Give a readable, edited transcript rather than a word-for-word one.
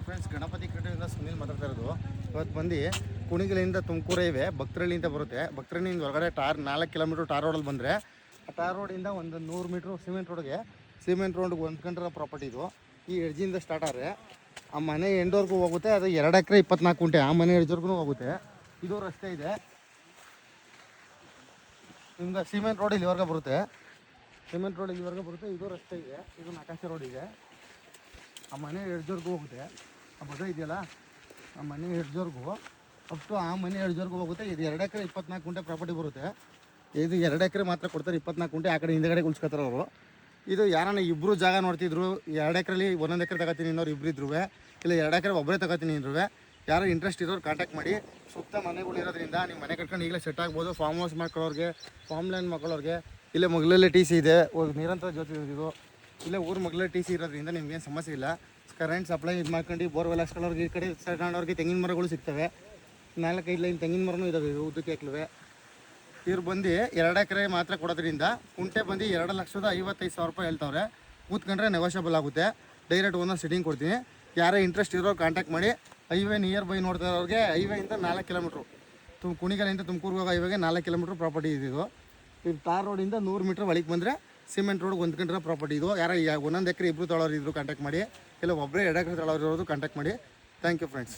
Friends, Ganapati ಕ್ರಿಕೆಟಿಂದ Sunil ಮಾತಾಡ್ತಾ ಇರೋದು. ಇವತ್ತು ಬಂದು ಕುಣಿಗಲಿಂದ ತುಮಕೂರು ಇವೆ ಭಕ್ತರಳ್ಳಿಯಿಂದ ಬರುತ್ತೆ. ಭಕ್ತರಳ್ಳಿಯಿಂದ ಹೊರಗಡೆ 4 ಕಿಲೋಮೀಟ್ರ್ ಟಾರ್ ರೋಡಲ್ಲಿ ಬಂದರೆ ಆ ಟಾರ್ ರೋಡಿಂದ ಒಂದು 100 ಮೀಟ್ರ್ ಸಿಮೆಂಟ್ ರೋಡ್ಗೆ ಹೊಂದ್ಕೊಂಡಿರೋ ಪ್ರಾಪರ್ಟಿ ಇದು. ಈ ಎಡ್ಜಿಂದ ಸ್ಟಾರ್ಟ್ ಆದರೆ ಆ ಮನೆ ಎಂಡೋರ್ಗೂ ಹೋಗುತ್ತೆ. ಅದು 2 ಎಕರೆ 24 ಗುಂಟೆ ಆ ಮನೆ ಎಡ್ಜೋರ್ಗೂ ಹೋಗುತ್ತೆ. ಇದು ರಸ್ತೆ ಇದೆ ನಿಮ್ಗೆ. ಸಿಮೆಂಟ್ ರೋಡ್ ಇಲ್ಲಿವರೆಗೆ ಬರುತ್ತೆ. ಇದು ರಸ್ತೆ ಇದೆ. ಇದು ನಕಾಶೆ ರೋಡ್ ಇದೆ. ಆ ಮನೆ ಎಡ್ಜೋರ್ಗೂ ಹೋಗುತ್ತೆ. ಆ ಬದ ಇದೆಯಲ್ಲ, ಆ ಮನೆ ಎಡ್ಜೋರ್ಗೂ ಅಪ್ ಟು ಆ ಮನೆ ಎಡ್ಜೋರ್ಗೂ ಹೋಗುತ್ತೆ. ಇದು 2 ಎಕರೆ 24 ಗುಂಟೆ ಪ್ರಾಪರ್ಟಿ ಬರುತ್ತೆ. ಇದು 2 ಎಕರೆ ಮಾತ್ರ ಕೊಡ್ತಾರೆ, 24 ಗುಂಟೆ ಆ ಕಡೆ ಹಿಂದೆಗಡೆ ಉಳ್ಸ್ಕೊತಾರೆ ಅವರು. ಇದು ಯಾರನ್ನ ಇಬ್ಬರು ಜಾಗ ನೋಡ್ತಿದ್ರು, 2 ಎಕರೆಲಿ 1 ಎಕರೆ ತಗೋತೀನಿ ಇನ್ನೋರು ಇಬ್ಬರು ಇದ್ರು, ಇಲ್ಲ 2 ಎಕರೆ ಒಬ್ಬರೇ ತಗೋತೀನಿ ಅಂದ್ರು, ಯಾರು ಇಂಟ್ರೆಸ್ಟ್ ಇರೋರು ಕಾಂಟ್ಯಾಕ್ಟ್ ಮಾಡಿ. ಸುತ್ತ ಮನೆಗಳು ಇರೋದ್ರಿಂದ ನೀವು ಮನೆ ಕಟ್ಕೊಂಡು ಈಗಲೇ ಸೆಟ್ ಆಗ್ಬೋದು. ಫಾರ್ಮ್ ಹೌಸ್ ಮಾಡ್ಕೊಳ್ಳೋರಿಗೆ, ಫಾರ್ಮ್ ಲ್ಯಾಂಡ್ ಮಾಡ್ಕೊಳ್ಳೋರಿಗೆ, ಇಲ್ಲೇ ಮಗಳಲ್ಲೇ ಟಿ ಸಿ ಇದೆ, ನಿರಂತರ ಜೊತೆ ಇದು ಇಲ್ಲೇ ಊರು ಮಗಳಲ್ಲೇ ಟಿ ಸಿ ಇರೋದ್ರಿಂದ ನಿಮ್ಗೇನು ಸಮಸ್ಯೆ ಇಲ್ಲ. ಕರೆಂಟ್ ಸಪ್ಲೈ ಇದು ಮಾಡ್ಕೊಂಡು ಬೋರ್ವೆಲ್ ಹಾಕ್ಕೊಳ್ಳೋರಿಗೆ, ಈ ಕಡೆ ಸೈಡ್ಕೊಂಡವ್ರಿಗೆ ತೆಂಗಿನ ಮರಗಳು ಸಿಗ್ತವೆ. 4-5 ಲೈನ್ ತೆಂಗಿನ ಮರನೂ ಇದಾವೆ ಇವು ಉದ್ದಕ್ಕೆ ಹಾಕ್ಲುವೆ. ಇವ್ರು ಬಂದು 2 ಎಕರೆ ಮಾತ್ರ ಕೊಡೋದ್ರಿಂದ ಕುಂಟೆ ಬಂದು 2,55,000 ರೂಪಾಯಿ ಹೇಳ್ತವ್ರೆ. ಕೂತ್ಕೊಂಡ್ರೆ ನೆಗೋಷಿಯಬಲ್ ಆಗುತ್ತೆ. ಡೈರೆಕ್ಟ್ ಓನರ್ ಸಿಟ್ಟಿಂಗ್ ಕೊಡ್ತೀನಿ. ಯಾರೇ ಇಂಟ್ರೆಸ್ಟ್ ಇರೋರು ಕಾಂಟ್ಯಾಕ್ಟ್ ಮಾಡಿ. ಹೈವೇ ನಿಯರ್ ಬೈ ನೋಡ್ತಾ ಇರೋರಿಗೆ ಹೈವೇಯಿಂದ 4 ಕಿಲೋಮೀಟ್ರು, ಕುಣಿಗಲಿಂದ ತುಮಕೂರಿಗೆ ಹೋಗೋ ಹೈವೇಗೆ 4 ಕಿಲೋಮೀಟ್ರ್ ಪ್ರಾಪರ್ಟಿ ಇದು. ಇದು ಟಾರ್ ರೋಡಿಂದ 100 ಮೀಟ್ರ್ ಒಳಗೆ ಬಂದರೆ ಸಿಮೆಂಟ್ ರೋಡ್ಗೆ ಹೊಂದ್ಕೊಂಡಿರೋ ಪ್ರಾಪರ್ಟಿ ಇದು. ಯಾರು 1 ಎಕರೆ ಇಬ್ಬರು ತೊಳೋರು ಇದ್ರು ಕಾಂಟ್ಯಾಕ್ಟ್ ಮಾಡಿ, ಇಲ್ಲ ಒಬ್ಬರೇ 2 ಎಕರೆ ತೊಳೋರು ಇರೋದು ಕಾಂಟ್ಯಾಕ್ಟ್ ಮಾಡಿ. Thank you friends.